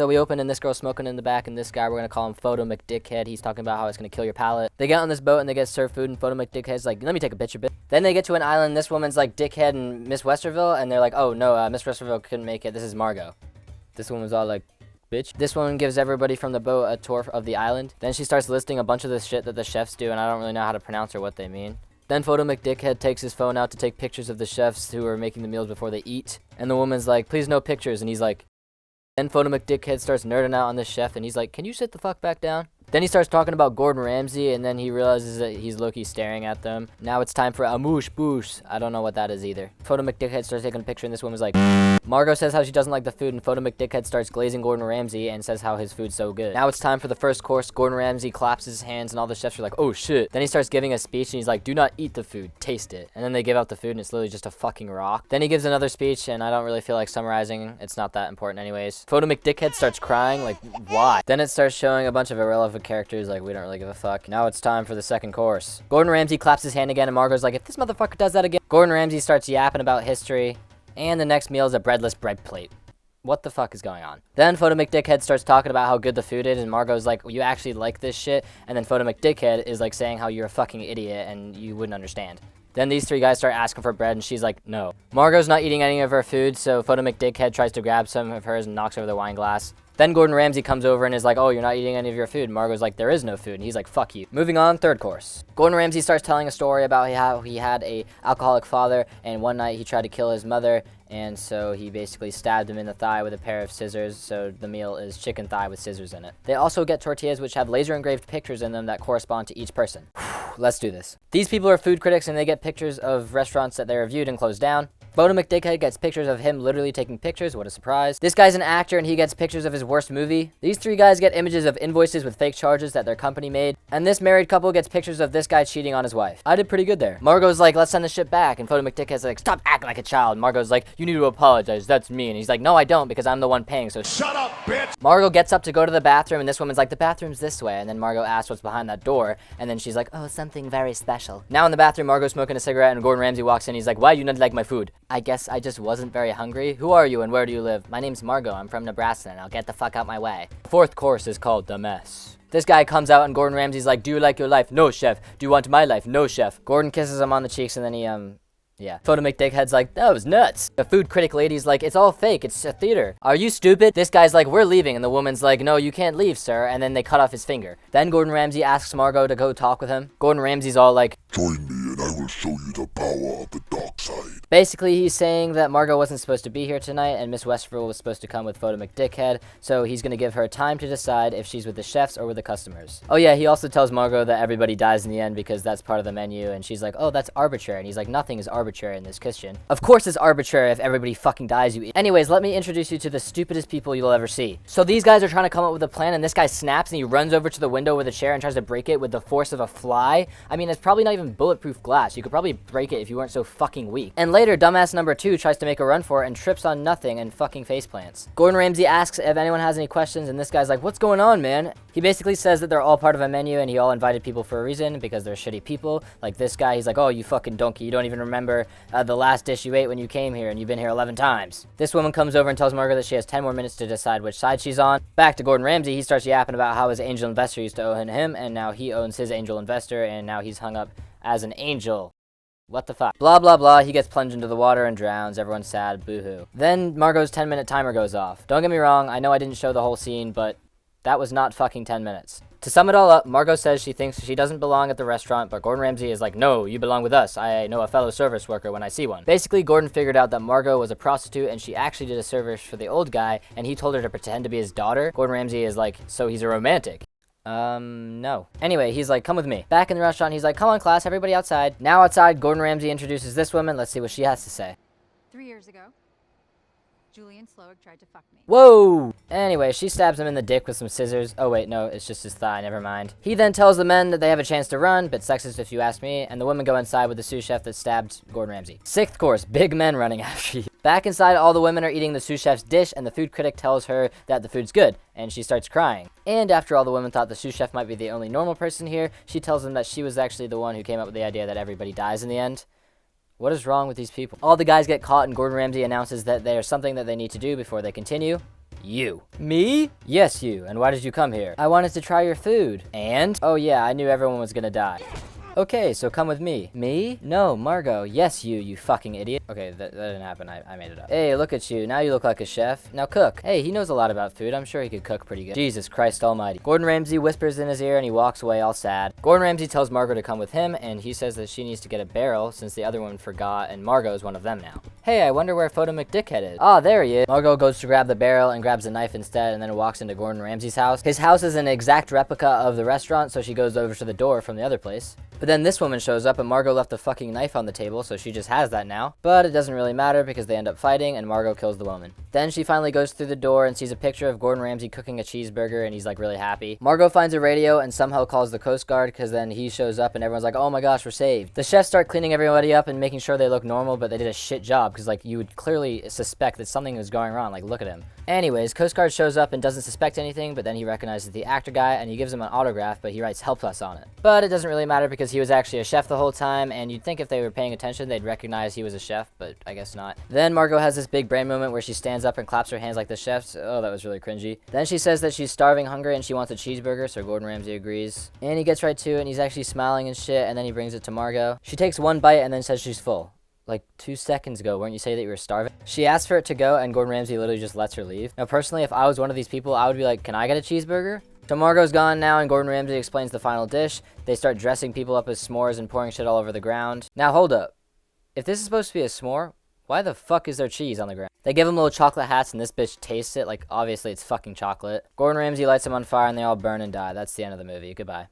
So we open and this girl's smoking in the back, and this guy, we're gonna call him Photo McDickhead. He's talking about how it's gonna kill your palate. They get on this boat and they get served food, and Photo McDickhead's like, let me take a picture, bitch. Then they get to an island. This woman's like Dickhead and Miss Westerville, and they're like, oh no, Miss Westerville couldn't make it. This is Margot. This woman's all like, bitch. This woman gives everybody from the boat a tour of the island. Then she starts listing a bunch of the shit that the chefs do, and I don't really know how to pronounce or what they mean. Then Photo McDickhead takes his phone out to take pictures of the chefs who are making the meals before they eat. And the woman's like, please no pictures. And he's like, then Photo McDickhead starts nerding out on this chef, and he's like, can you sit the fuck back down? Then he starts talking about Gordon Ramsay, and then he realizes that he's low-key staring at them. Now it's time for a moosh boosh. I don't know what that is either. Photo McDickhead starts taking a picture, and this woman's like, Margot says how she doesn't like the food, and Photo McDickhead starts glazing Gordon Ramsay and says how his food's so good. Now it's time for the first course. Gordon Ramsay claps his hands, and all the chefs are like, oh shit. Then he starts giving a speech, and he's like, do not eat the food, taste it. And then they give out the food, and it's literally just a fucking rock. Then he gives another speech, and I don't really feel like summarizing. It's not that important anyways. Photo McDickhead starts crying, like, why? Then it starts showing a bunch of irrelevant characters, like, we don't really give a fuck. Now it's time for the second course. Gordon Ramsay claps his hand again, and Margot's like, if this motherfucker does that again. Gordon Ramsay starts yapping about history, and the next meal is a breadless bread plate. What the fuck is going on? Then Photo McDickhead starts talking about how good the food is, and Margot's like, well, you actually like this shit? And then Photo McDickhead is like saying how you're a fucking idiot and you wouldn't understand. Then these three guys start asking for bread, and she's like, no. Margot's not eating any of her food, so Photo McDickhead tries to grab some of hers and knocks over the wine glass. Then Gordon Ramsay comes over and is like, oh, you're not eating any of your food. Margot's like, there is no food. And he's like, fuck you. Moving on, third course. Gordon Ramsay starts telling a story about how he had a alcoholic father, and one night he tried to kill his mother, and so he basically stabbed him in the thigh with a pair of scissors, so the meal is chicken thigh with scissors in it. They also get tortillas which have laser engraved pictures in them that correspond to each person. Let's do this. These people are food critics, and they get pictures of restaurants that they reviewed and closed down. Photo McDickhead gets pictures of him literally taking pictures. What a surprise. This guy's an actor, and he gets pictures of his worst movie. These three guys get images of invoices with fake charges that their company made. And this married couple gets pictures of this guy cheating on his wife. I did pretty good there. Margot's like, let's send this shit back. And Photo McDickhead's like, stop acting like a child. Margot's like, you need to apologize. That's me. And he's like, no, I don't, because I'm the one paying, so shut up, bitch. Margot gets up to go to the bathroom, and this woman's like, the bathroom's this way. And then Margot asks what's behind that door. And then she's like, oh, something very special. Now in the bathroom, Margot's smoking a cigarette, and Gordon Ramsay walks in. He's like, why do you not like my food? I guess I just wasn't very hungry. Who are you and where do you live? My name's Margot. I'm from Nebraska, and I'll get the fuck out my way. Fourth course is called the mess. This guy comes out, and Gordon Ramsay's like, do you like your life? No, chef. Do you want my life? No, chef. Gordon kisses him on the cheeks, and then he, yeah. Photo McDickhead's like, that was nuts. The food critic lady's like, it's all fake. It's a theater. Are you stupid? This guy's like, we're leaving. And the woman's like, no, you can't leave, sir. And then they cut off his finger. Then Gordon Ramsay asks Margot to go talk with him. Gordon Ramsay's all like, join me and I will show you the power of the dark side. Basically, he's saying that Margot wasn't supposed to be here tonight, and Miss Westerville was supposed to come with Photo McDickhead, so he's going to give her time to decide if she's with the chefs or with the customers. Oh yeah, he also tells Margot that everybody dies in the end because that's part of the menu, and she's like, oh, that's arbitrary. And he's like, nothing is arbitrary in this kitchen. Of course it's arbitrary if everybody fucking dies, you. Anyways, let me introduce you to the stupidest people you'll ever see. So these guys are trying to come up with a plan, and this guy snaps and he runs over to the window with a chair and tries to break it with the force of a fly. I mean, it's probably not even bulletproof glass. You could probably break it if you weren't so fucking weak. And later, dumbass number 2 tries to make a run for it and trips on nothing and fucking face plants. Gordon Ramsay asks if anyone has any questions, and this guy's like, what's going on, man? He basically says that they're all part of a menu and he all invited people for a reason because they're shitty people. Like this guy, he's like, oh, you fucking donkey. You don't even remember the last dish you ate when you came here, and you've been here 11 times. This woman comes over and tells Margot that she has 10 more minutes to decide which side she's on. Back to Gordon Ramsay, he starts yapping about how his angel investor used to owe him, and now he owns his angel investor, and now he's hung up as an angel. What the fuck? Blah, blah, blah. He gets plunged into the water and drowns. Everyone's sad. Boo-hoo. Then Margot's 10-minute timer goes off. Don't get me wrong. I know I didn't show the whole scene, but that was not fucking 10 minutes. To sum it all up, Margot says she thinks she doesn't belong at the restaurant, but Gordon Ramsay is like, no, you belong with us. I know a fellow service worker when I see one. Basically, Gordon figured out that Margot was a prostitute, and she actually did a service for the old guy, and he told her to pretend to be his daughter. Gordon Ramsay is like, so he's a romantic. No. Anyway, he's like, come with me. Back in the restaurant, he's like, come on, class, everybody outside. Now outside, Gordon Ramsay introduces this woman. Let's see what she has to say. 3 years ago, Julian Slowick tried to fuck me. Whoa! Anyway, she stabs him in the dick with some scissors. Oh wait, no, it's just his thigh, never mind. He then tells the men that they have a chance to run, but sexist if you ask me, and the women go inside with the sous chef that stabbed Gordon Ramsay. Sixth course, big men running after you. Back inside, all the women are eating the sous chef's dish, and the food critic tells her that the food's good, and she starts crying. And after all the women thought the sous chef might be the only normal person here, she tells them that she was actually the one who came up with the idea that everybody dies in the end. What is wrong with these people? All the guys get caught, and Gordon Ramsay announces that there's something that they need to do before they continue. You. Me? Yes, you. And why did you come here? I wanted to try your food. And? Oh yeah, I knew everyone was gonna die. Okay, so come with me. Me? No, Margot. Yes, you fucking idiot. Okay, that didn't happen. I made it up. Hey, look at you. Now you look like a chef. Now cook. Hey, he knows a lot about food. I'm sure he could cook pretty good. Jesus Christ almighty. Gordon Ramsay whispers in his ear and he walks away all sad. Gordon Ramsay tells Margot to come with him and he says that she needs to get a barrel since the other one forgot and Margot is one of them now. Hey, I wonder where Photo McDickhead is. Ah, there he is. Margot goes to grab the barrel and grabs a knife instead and then walks into Gordon Ramsay's house. His house is an exact replica of the restaurant, so she goes over to the door from the other place. But then this woman shows up and Margot left the fucking knife on the table, so she just has that now. But it doesn't really matter because they end up fighting and Margot kills the woman. Then she finally goes through the door and sees a picture of Gordon Ramsay cooking a cheeseburger and he's like really happy. Margot finds a radio and somehow calls the Coast Guard because then he shows up and everyone's like, oh my gosh, we're saved. The chefs start cleaning everybody up and making sure they look normal, but they did a shit job because like you would clearly suspect that something was going wrong. Like look at him. Anyways, Coast Guard shows up and doesn't suspect anything, but then he recognizes the actor guy and he gives him an autograph, but he writes help us on it. But it doesn't really matter because he was actually a chef the whole time, and you'd think if they were paying attention they'd recognize he was a chef, but I guess not. Then Margot has this big brain moment where she stands up and claps her hands like the chefs. Oh, that was really cringy. Then she says that she's starving hungry and she wants a cheeseburger, so Gordon Ramsay agrees. And he gets right to it and he's actually smiling and shit, and then he brings it to Margot. She takes one bite and then says she's full. Like 2 seconds ago, weren't you saying that you were starving? She asks for it to go and Gordon Ramsay literally just lets her leave. Now personally, if I was one of these people, I would be like, can I get a cheeseburger? So Margot's gone now and Gordon Ramsay explains the final dish. They start dressing people up as s'mores and pouring shit all over the ground. Now hold up. If this is supposed to be a s'more, why the fuck is there cheese on the ground? They give him little chocolate hats and this bitch tastes it like obviously it's fucking chocolate. Gordon Ramsay lights them on fire and they all burn and die. That's the end of the movie. Goodbye.